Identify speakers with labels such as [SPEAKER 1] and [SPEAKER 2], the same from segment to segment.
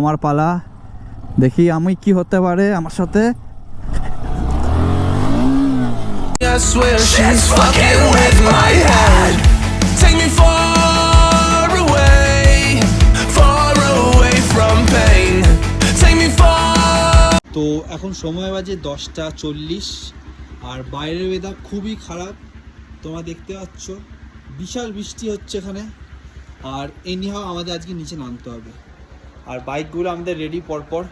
[SPEAKER 1] আমার পালা, দেখি আমি কি হতে পারে আমার সাথে।
[SPEAKER 2] I swear she's fucking with my head. Take me far away from pain. Take me far.
[SPEAKER 1] তো এখন সময় বাজে 10:40 আর বাইরের ওয়েদার খুবই খারাপ, তোমরা দেখতে পাচ্ছ বিশাল বৃষ্টি হচ্ছে এখানে। আর এনিহাও আমাদের আজকে নিচে নামতে হবে। আর বাইকগুলো আমাদের রেডি পরপর।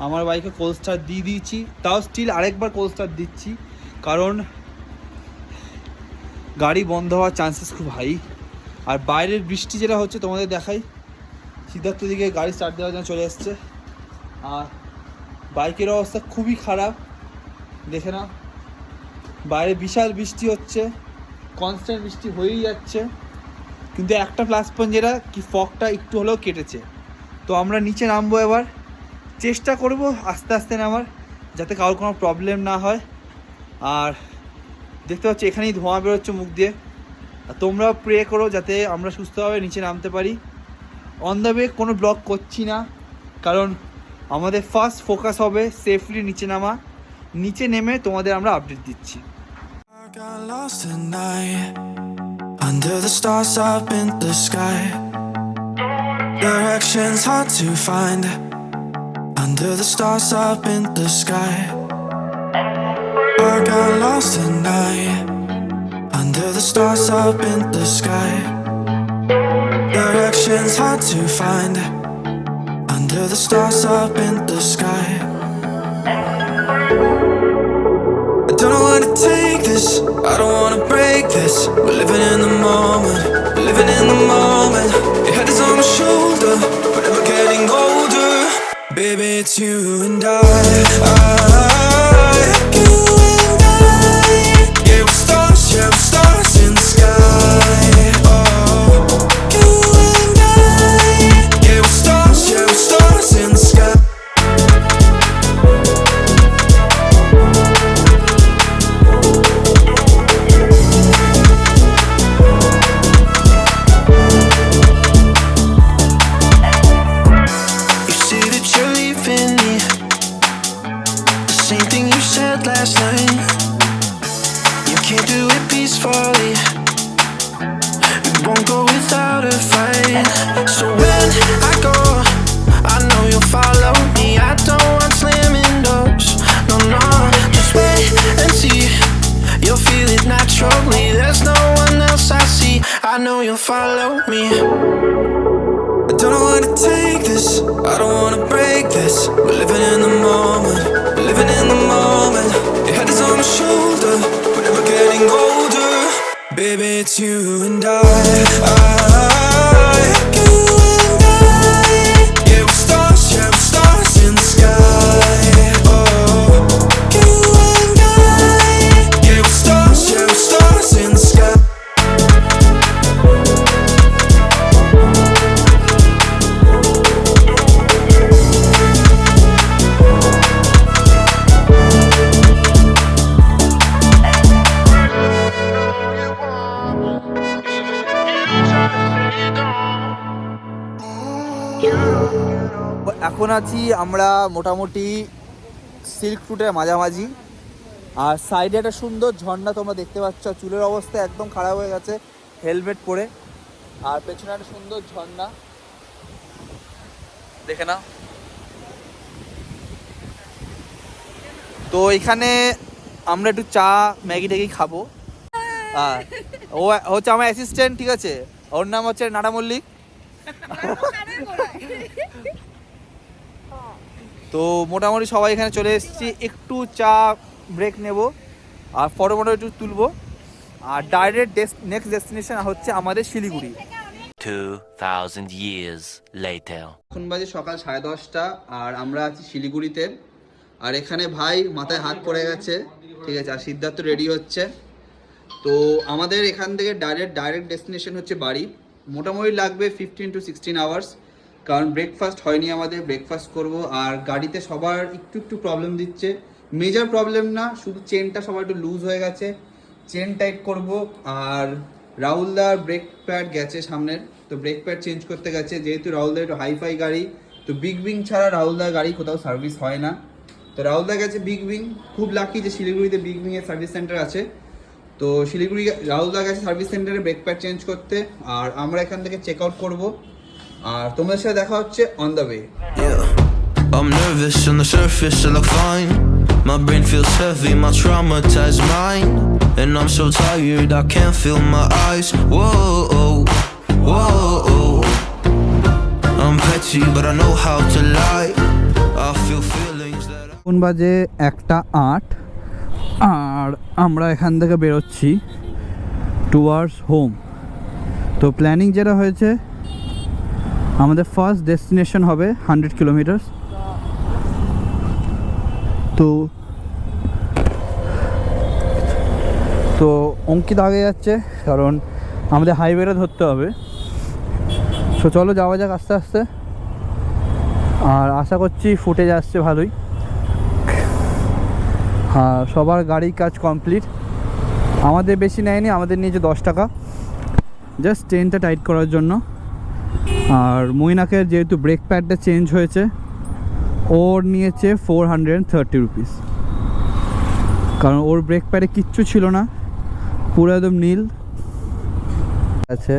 [SPEAKER 1] আমার বাইকে কোল্ড স্টার্ট দিয়ে দিয়েছি, তাও স্টিল আরেকবার কোল্ড স্টার্ট দিচ্ছি, কারণ গাড়ি বন্ধ হওয়ার চান্সেস খুব হাই। আর বাইরের বৃষ্টি যেটা হচ্ছে তোমাদের দেখাই, সিদ্ধার্থ দিকে গাড়ি স্টার্ট দেওয়ার জন্য চলে এসছে। আর বাইকের অবস্থা খুবই খারাপ, দেখে না, বাইরে বিশাল বৃষ্টি হচ্ছে, কনস্ট্যান্ট বৃষ্টি হয়েই যাচ্ছে। কিন্তু একটা প্লাস পয়েন্ট যেটা কি, ফগটা একটু হলেও কেটেছে। তো আমরা নিচে নামবো এবার, চেষ্টা করব আস্তে আস্তে নামার, যাতে কারোর কোনো প্রবলেম না হয়। আর দেখতে পাচ্ছি এখানেই ধোঁয়া বেরোচ্ছে মুখ দিয়ে। আর তোমরাও প্রে করো যাতে আমরা সুস্থভাবে নিচে নামতে পারি। অন দ্য ওয়ে কোনো ব্লগ করছি না, কারণ আমাদের ফার্স্ট ফোকাস হবে সেফলি নিচে নামা। নিচে নেমে তোমাদের আমরা আপডেট দিচ্ছি।
[SPEAKER 2] I got lost tonight under the stars up in the sky. Directions hard to find under the stars up in the sky. I got lost tonight under the stars up in the sky. Directions hard to find under the stars up in the sky. I don't know how to take this, I don't wanna break this. We're living in the moment, living in the moment. Your head is on my shoulder, we're never getting older. Baby, it's you and I. You and I. Yeah, we're stars in the sky. Oh, you and I. Yeah, we're stars in the sky. Last night, you can't do it peacefully. It won't go without a fight. So when I go, I know you'll follow me. I don't want slamming doors. No, no, just wait and see. You'll feel it naturally. There's no one else I see. I know you'll follow me. I don't know how to take this, I don't wanna break this. We're living in the moment, living in the moment. Your head is on my shoulder, we're never getting older. Baby, it's you and I. You and I. Yeah, we're stars in the sky. Oh, you and I. Yeah, we're stars in the sky.
[SPEAKER 1] এখন আছি আমরা মোটামুটি silk রুটের মাঝামাঝি। আর সাইডে একটা সুন্দর ঝর্ণা তোমরা দেখতে পাচ্ছ। চুলের অবস্থা একদম খারাপ হয়ে গেছে হেলমেট পরে। আর পেছনে একটা সুন্দর ঝর্ণা, দেখে না। তো এখানে আমরা একটু চা ম্যাগি ট্যাগি খাবো। ও হচ্ছে আমার অ্যাসিস্ট্যান্ট, ঠিক আছে, ওর নাম হচ্ছে নাডা মল্লিক। তো মোটামুটি সবাই এখানে চলে এসেছি, একটু চা ব্রেক নেব আর ফটো একটু তুলবো। আর ডাইরেক্ট নেক্সট ডেস্টিনেশন হচ্ছে আমাদের শিলিগুড়ি।
[SPEAKER 3] 2000 years later.
[SPEAKER 1] এখন বাজে সকাল 10:30 আর আমরা আছি শিলিগুড়িতে। আর এখানে ভাই মাথায় হাত পড়ে গেছে, ঠিক আছে, আর সিদ্ধার্থ রেডি হচ্ছে। তো আমাদের এখান থেকে ডাইরেক্ট ডেস্টিনেশন হচ্ছে বাড়ি। মোটামুটি লাগবে 15 to 16 আওয়ার্স, কারণ ব্রেকফাস্ট হয়নি আমাদের, ব্রেকফাস্ট করব। আর গাড়িতে সবার একটু প্রবলেম দিচ্ছে, মেজর প্রবলেম না, শুধু চেনটা সবার একটু লুজ হয়ে গেছে, চেন টাইট করব। আর রাহুলদার ব্রেক প্যাড গেছে সামনের, তো ব্রেক প্যাড চেঞ্জ করতে গেছে, যেহেতু রাহুলদার একটু হাইফাই গাড়ি, তো বিগ উইং ছাড়া রাহুলদার গাড়ি কোথাও সার্ভিস হয় না। তো রাহুলদা গেছে বিগ উইং, খুব লাকি যে শিলিগুড়িতে বিগ উইংয়ের সার্ভিস সেন্টার আছে। তো শিলিগুড়ি রাহুলদা গেছে সার্ভিস সেন্টারে ব্রেক প্যাড চেঞ্জ করতে, আর আমরা এখান থেকে চেক আউট করবো, আর তোমাদের সাথে দেখা হচ্ছে on the way.
[SPEAKER 2] I'm nervous on the surface, I look fine. My brain feels heavy, my traumatized mind. And I'm so tired, I can't feel my eyes. Whoa, whoa. I'm petty, but I know how to lie. I feel feelings that I...
[SPEAKER 1] কোন বাজে 1:08, আর আমরা এখান থেকে বেরোচ্ছি towards home. তো planning যেটা হয়েছে, আমাদের ফার্স্ট ডেস্টিনেশন হবে 100 কিলোমিটার। তো অঙ্কিত আগে যাচ্ছে, কারণ আমাদের হাইওয়েটা ধরতে হবে। তো চলো যাওয়া যাক আস্তে আস্তে, আর আশা করছি ফুটেজ আসছে ভালোই। আর সবার গাড়ির কাজ কমপ্লিট, আমাদের বেশি নেয়নি, আমাদের নিয়েছে 10 টাকা জাস্ট চেনটা টাইট করার জন্য। আর মইনাকের যেহেতু ব্রেক প্যাডটা চেঞ্জ হয়েছে, ওর নিয়েছে 430 রুপিস, কারণ ওর ব্রেক প্যাডে কিচ্ছু ছিল না, পুরো একদম নীল আছে।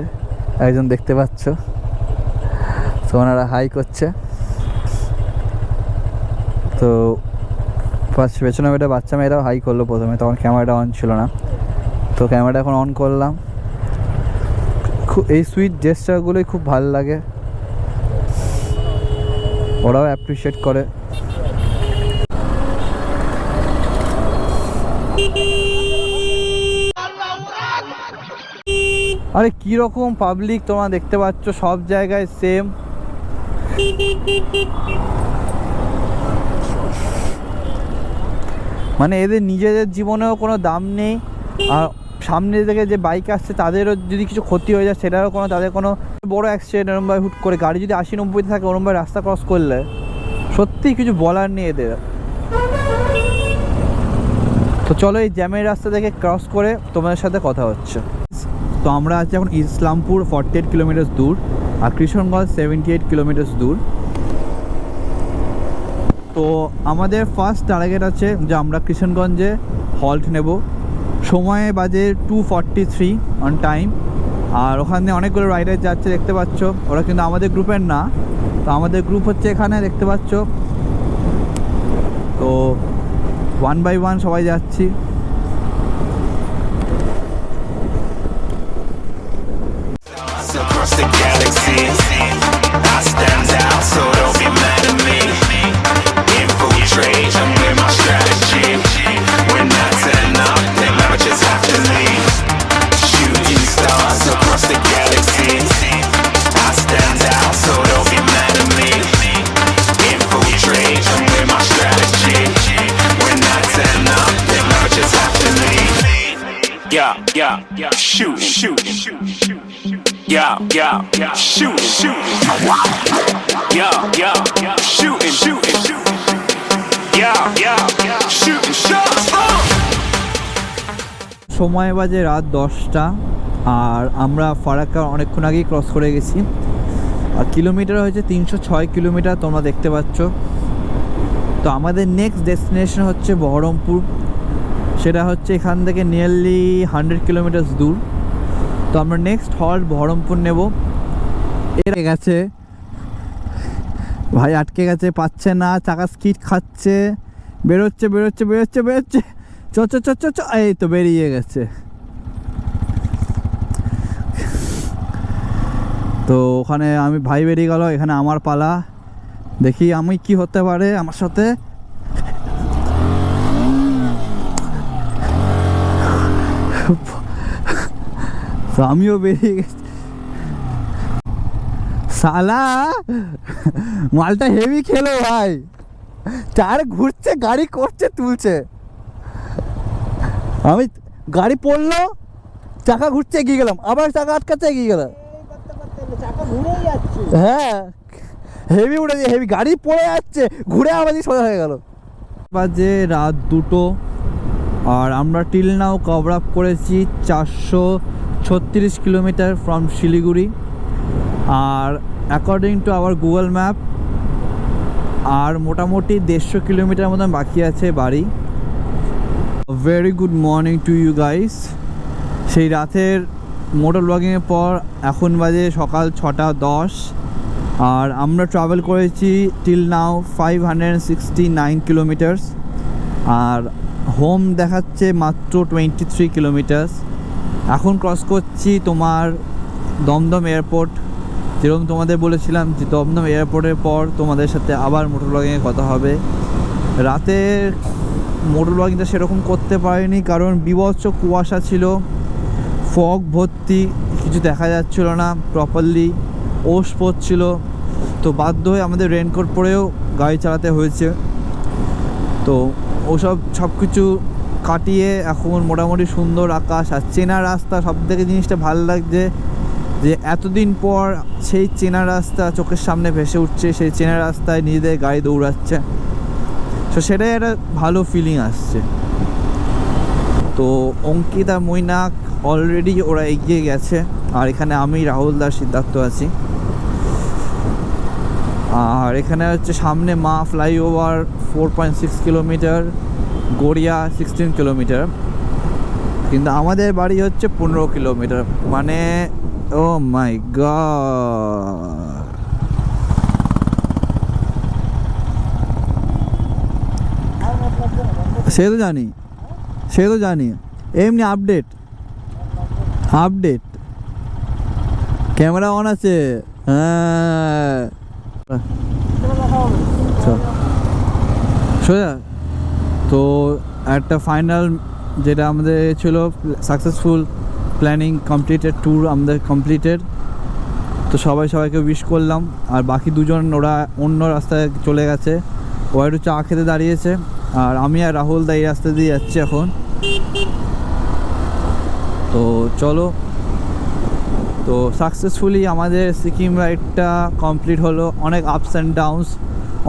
[SPEAKER 1] একজন দেখতে পাচ্ছ, তো ওনারা হাই করছে। তো পেছনে একটা বাচ্চা মেয়েরাও হাই করলো প্রথমে, তখন ক্যামেরাটা অন ছিল না। তো ক্যামেরাটা এখন অন করলাম। এই সুইট জেস্টারগুলোই খুব ভালো লাগে, ওরাও অ্যাপ্রিসিয়েট করে। আরে কীরকম পাবলিক তোমরা দেখতে পাচ্ছ, সব জায়গায় সেম। মানে এদের নিজেদের জীবনেও কোনো দাম নেই, আর সামনে থেকে যে বাইক আসছে তাদেরও যদি কিছু ক্ষতি হয়ে যায় সেটারও কোনো, তাদের কোনো বড় অ্যাক্সিডেন্ট এরমভাবে হুট করে গাড়ি যদি 80-90 থাকে ওরমভাবে রাস্তা ক্রস করলে সত্যিই কিছু বলার নেই এদের। তো চলো এই জ্যামের রাস্তা থেকে ক্রস করে তোমাদের সাথে কথা হচ্ছে। তো আমরা আছি এখন ইসলামপুর 48 কিলোমিটার দূর, আর কৃষ্ণগঞ্জ 78 কিলোমিটার দূর। তো আমাদের ফার্স্ট টার্গেট আছে যে আমরা কৃষ্ণগঞ্জে হল্ট নেব। সময় বাজে 2:43 অন টাইম, আর ওখানে অনেকগুলো রাইডার যাচ্ছে দেখতে পাচ্ছ। ওরা কিন্তু আমাদের গ্রুপের না, তো আমাদের গ্রুপ হচ্ছে এখানে দেখতে পাচ্ছ। তো 1 by 1 সবাই যাচ্ছি।
[SPEAKER 4] Across the galaxy, I stand out, so don't be mad at me. Infiltrate, I'm with my strategy. When I turn up, then I just have to leave. Shooting stars across the galaxy, I stand out, so don't be mad at me. Infiltrate, I'm with my strategy. When I turn up, then I just have to leave. Yeah, shoot. Yeah, shoot. Yeah, shooting. Yeah, shooting shots.
[SPEAKER 1] সময় বাজে রাত 10টা, আর আমরা ফারাক্কা অনেকক্ষণ আগেই cross করে গেছি। আর kilometre হয়েছে 306 কিলোমিটার, তোমরা দেখতে পাচ্ছ। তো আমাদের নেক্সট ডেস্টিনেশন হচ্ছে বহরমপুর, সেটা হচ্ছে এখান থেকে নিয়ারলি 100 কিলোমিটার দূর। তো আমরা নেক্সট হল্ট বহরমপুর নেব। এর গেছে ভাই, আটকে গেছে, পাচ্ছে না, চাকা স্কিড খাচ্ছে, বেরোচ্ছে। চ এই তো বেরিয়ে গেছে। তো ওখানে আমি ভাই বেরিয়ে গেল, এখানে আমার পালা, দেখি আমি কি হতে পারে আমার সাথে। তো আমিও বেরিয়ে গেছি। সালা মালটা হেভি খেলো ভাই, টায়ার ঘুরছে, গাড়ি করছে, তুলছে। আমি গাড়ি পড়লো, চাকা ঘুরছে, এগিয়ে গেলাম, আবার চাকা আটকাচ্ছে, এগিয়ে গেলাম। হ্যাঁ হেভি উঠেছে, হেভি গাড়ি পড়ে যাচ্ছে, ঘুরে আবারই সোজা হয়ে গেল। বাজে রাত 2টো, আর আমরা টিল নাও কভার আপ করেছি 436 কিলোমিটার ফ্রম শিলিগুড়ি। আর according to our Google map আর মোটামুটি 150 কিলোমিটার মতন বাকি আছে বাড়ি। Very good morning to you guys. সেই রাতের মোটর ব্লগিংয়ের পর এখন বাজে সকাল 6:10 আর আমরা ট্রাভেল করেছি টিল নাও 569 কিলোমিটার্স আর হোম দেখাচ্ছে মাত্র 23 কিলোমিটার্স। এখন ক্রস করছি তোমার দমদম এয়ারপোর্ট। যেরকম তোমাদের বলেছিলাম যে দমদম এয়ারপোর্টের পর তোমাদের সাথে আবার মোটর ব্লগিংয়ে কথা হবে। রাতে মোটর ব্লগিংটা সেরকম করতে পারিনি কারণ বিভৎস কুয়াশা ছিল, ফগ ভর্তি, কিছু দেখা যাচ্ছিল না প্রপারলি, ওশ পড়ছিল। তো বাধ্য হয়ে আমাদের রেনকোট পরেও গাড়ি চালাতে হয়েছে। তো ওসব সব কিছু কাটিয়ে এখন মোটামুটি সুন্দর আকাশ আর চেনা রাস্তা। সব থেকে জিনিসটা ভালো লাগছে যে এতদিন পর সেই চেনা রাস্তা চোখের সামনে ভেসে উঠছে, সেই চেনা রাস্তায় নিজেদের গাড়ি দৌড়াচ্ছে। তো সেটাই একটা ভালো ফিলিং আসছে। তো অঙ্কিত আর মৈনাক অলরেডি ওরা এগিয়ে গেছে আর এখানে আমি, রাহুল দাস, সিদ্ধার্থ আছি। আর এখানে হচ্ছে সামনে মা ফ্লাইওভার 4.6 কিলোমিটার, গড়িয়া 16 কিলোমিটার, কিন্তু আমাদের বাড়ি হচ্ছে 15 কিলোমিটার। মানে ও মাই গড, সে তো জানি এমনি আপডেট ক্যামেরা অন আছে। হ্যাঁ সোজা। তো একটা ফাইনাল যেটা আমাদের ছিল সাকসেসফুল প্ল্যানিং কমপ্লিটেড, ট্যুর আমাদের কমপ্লিটেড। তো সবাইকে উইশ করলাম। আর বাকি দুজন ওরা অন্য রাস্তায় চলে গেছে, ও একটু চা খেতে দাঁড়িয়েছে আর আমি আর রাহুল দা এই রাস্তা দিয়ে যাচ্ছি এখন। তো চলো, তো সাকসেসফুলি আমাদের সিকিম রাইডটা কমপ্লিট হলো। অনেক আপস অ্যান্ড ডাউনস,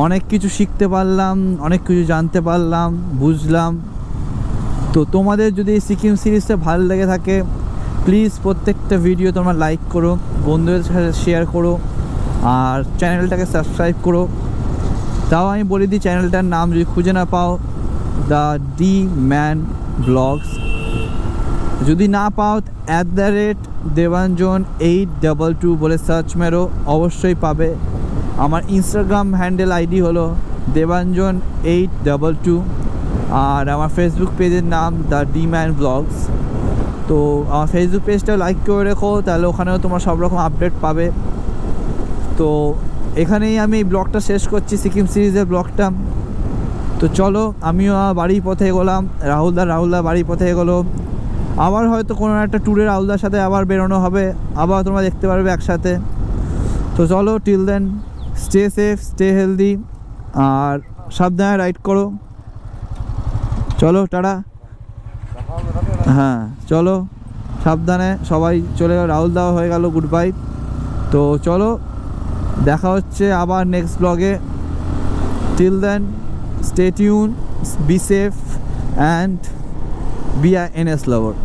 [SPEAKER 1] অনেক কিছু শিখতে পারলাম, অনেক কিছু জানতে পারলাম, বুঝলাম। তো তোমাদের যদি এই সিকিম সিরিজটা ভালো লেগে থাকে প্লিজ প্রত্যেকটা ভিডিও তোমরা লাইক করো, বন্ধুদের সাথে শেয়ার করো আর চ্যানেলটাকে সাবস্ক্রাইব করো। তাও আমি বলে দিই চ্যানেলটার নাম যদি খুঁজে না পাও, দ্য ডি ম্যান ব্লগস। যদি না পাও @devanjan822 বলে সার্চ মেরো, অবশ্যই পাবে। আমার ইনস্টাগ্রাম হ্যান্ডেল আইডি হলো devanjan822 আর আমার ফেসবুক পেজের নাম দ্য ডি ম্যান ব্লগস। তো আমার ফেসবুক পেজটা লাইক করে রেখো, তাহলে ওখানেও তোমরা সব রকম আপডেট পাবে। তো এখানেই আমি এই ব্লগটা শেষ করছি, সিকিম সিরিজের ব্লগটা। তো চলো, আমিও বাড়ির পথে এগোলাম, রাহুলদা বাড়ির পথে এগোলো। আবার হয়তো কোনো একটা ট্যুরে রাহুলদার সাথে আবার বেরোনো হবে, আবার তোমরা দেখতে পারবে একসাথে। তো চলো, till then stay safe, stay healthy আর সাবধানে রাইড করো। চলো টাটা। হ্যাঁ চলো, সাবধানে সবাই চলে গেল, রাহুল দাও হয়ে গেল গুড বাই। তো চলো, দেখা হচ্ছে আবার নেক্সট ব্লগে। Till then stay tuned, be safe and be a NS lover.